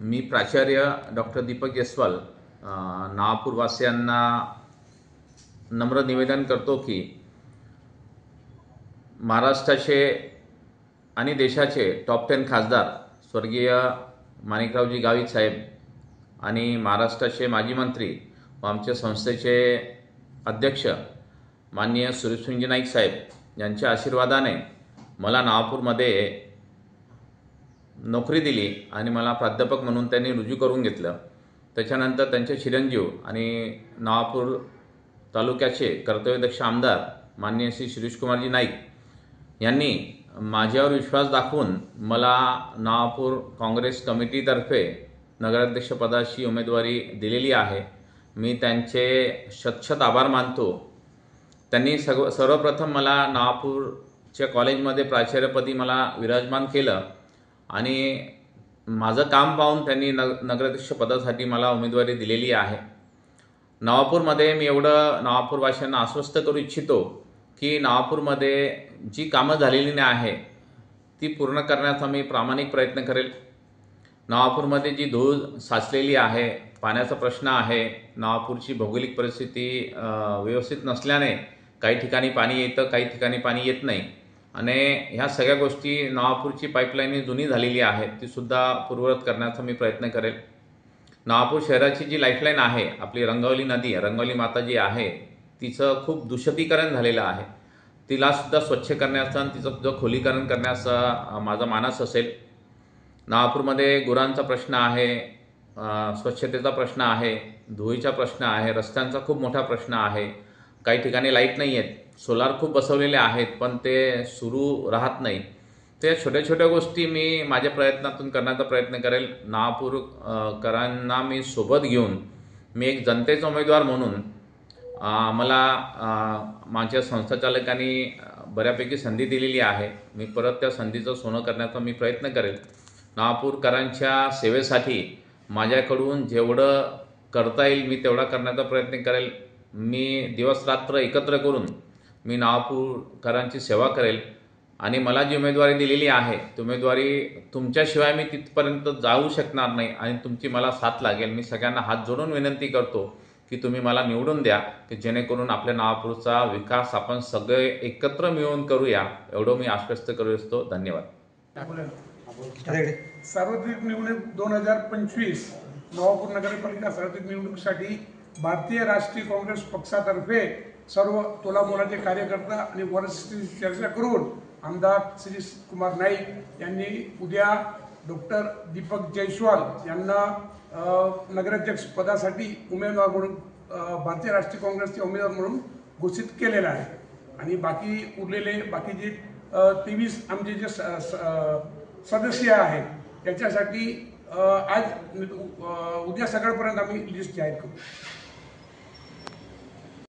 मी प्राचार्य डॉक्टर दीपक जयस्वाल नागपूरवासियांना नम्र निवेदन करतो की महाराष्ट्राचे आणि देशाचे टॉप 10 खासदार स्वर्गीय माणिकरावजी गावित साहेब आणि महाराष्ट्राचे माजी मंत्री व आमच्या संस्थेचे अध्यक्ष माननीय सुरेशजी नाईक साहेब यांच्या आशीर्वादाने मला नागपूरमध्ये नोकरी दिली आणि मला प्राध्यापक म्हणून त्यांनी रुजू करून घेतलं। त्याच्यानंतर त्यांचे चिरंजीव आणि नागपूर तालुक्याचे कर्तव्यदक्ष आमदार माननीय श्री शिरीषकुमारजी नाईक यांनी माझ्यावर विश्वास दाखवून मला नागपूर काँग्रेस कमिटीतर्फे नगराध्यक्षपदाची उमेदवारी दिलेली आहे। मी त्यांचे शतशत आभार मानतो। त्यांनी सर्वप्रथम मला नागपूरच्या कॉलेजमध्ये प्राचार्यपदी मला विराजमान केलं आणि माझं काम पाहून त्यांनी नगराध्यक्ष पदासाठी मला उमेदवारी दिलेली आहे। नागपूरमध्ये मी एवढं नागपूरवासियांना आश्वस्त करू इच्छितो की नागपूरमध्ये जी कामं झालेली नाही आहे ती पूर्ण करण्याचा मी प्रामाणिक प्रयत्न करेल। नागपूरमध्ये जी धूळ साचलेली आहे, पाण्याचा प्रश्न आहे, नागपूरची भौगोलिक परिस्थिती व्यवस्थित नसल्याने काही ठिकाणी पाणी येतं, काही ठिकाणी पाणी येत नाही आणि ह्या सगळ्या गोष्टी नागपूरची पाईपलाईन जुनी झालेली आहे ती सुद्धा पूर्ववत करण्याचा मी प्रयत्न करेल। नागपूर शहराची जी लाईफलाईन आहे, आपली रंगवली नदी, रंगवली माता जी आहे तिचं खूप दूषितीकरण झालेलं आहे, तिला सुद्धा स्वच्छ करण्याचं आणि तिचं सुद्धा खोलीकरण करण्याचा माझा मानस असेल। नागपूरमध्ये गुरांचा प्रश्न आहे, स्वच्छतेचा प्रश्न आहे, धुळीचा प्रश्न आहे, रस्त्यांचा खूप मोठा प्रश्न आहे, काही ठिकाणी लाईट नाही आहेत, सोलार खूप बसवलेले आहेत पण ते सुरू राहत नाही। ते छोट्या छोट्या गोष्टी मी माझ्या प्रयत्नातून करण्याचा प्रयत्न करेल। नागपूरकरांना मी सोबत घेऊन मी एक जनतेचा उमेदवार म्हणून मला माझ्या संस्थाचालकांनी बऱ्यापैकी संधी दिलेली आहे। मी परत त्या संधीचं सोनं करण्याचा मी प्रयत्न करेल। नागपूरकरांच्या सेवेसाठी माझ्याकडून जेवढं करता येईल मी तेवढा करण्याचा प्रयत्न करेल। मी दिवस रात्र एकत्र करून मी नागपूरकरांची सेवा करेल आणि मला जी उमेदवारी दिलेली आहे ती उमेदवारी तुमच्याशिवाय मी तिथपर्यंत जाऊ शकणार नाही आणि तुमची मला साथ लागेल। मी सगळ्यांना हात जोडून विनंती करतो की तुम्ही मला निवडून द्या की जेणेकरून आपल्या नागपूरचा विकास आपण सगळे एकत्र मिळून करूया, एवढं मी आश्वस्त करू इच्छितो। धन्यवाद। सार्वत्रिक निवडणूक 2025 नागपूर नगरपालिका सार्वत्रिक निवडणुकीसाठी भारतीय राष्ट्रीय काँग्रेस पक्षातर्फे सर्व तोलामोलाचे कार्यकर्ता आणि वरिष्ठांशी चर्चा करून आमदार शिरीषकुमार नाईक यांनी उद्या डॉक्टर दीपक जयस्वाल यांना नगराध्यक्ष पदासाठी उमेदवार म्हणून भारतीय राष्ट्रीय काँग्रेसचे उमेदवार म्हणून घोषित केलेला आहे आणि उरलेले बाकीचे 23 आमचे जे सदस्य आहेत त्याच्यासाठी आज उद्या सकाळपर्यंत आम्ही लिस्ट जाहीर करू।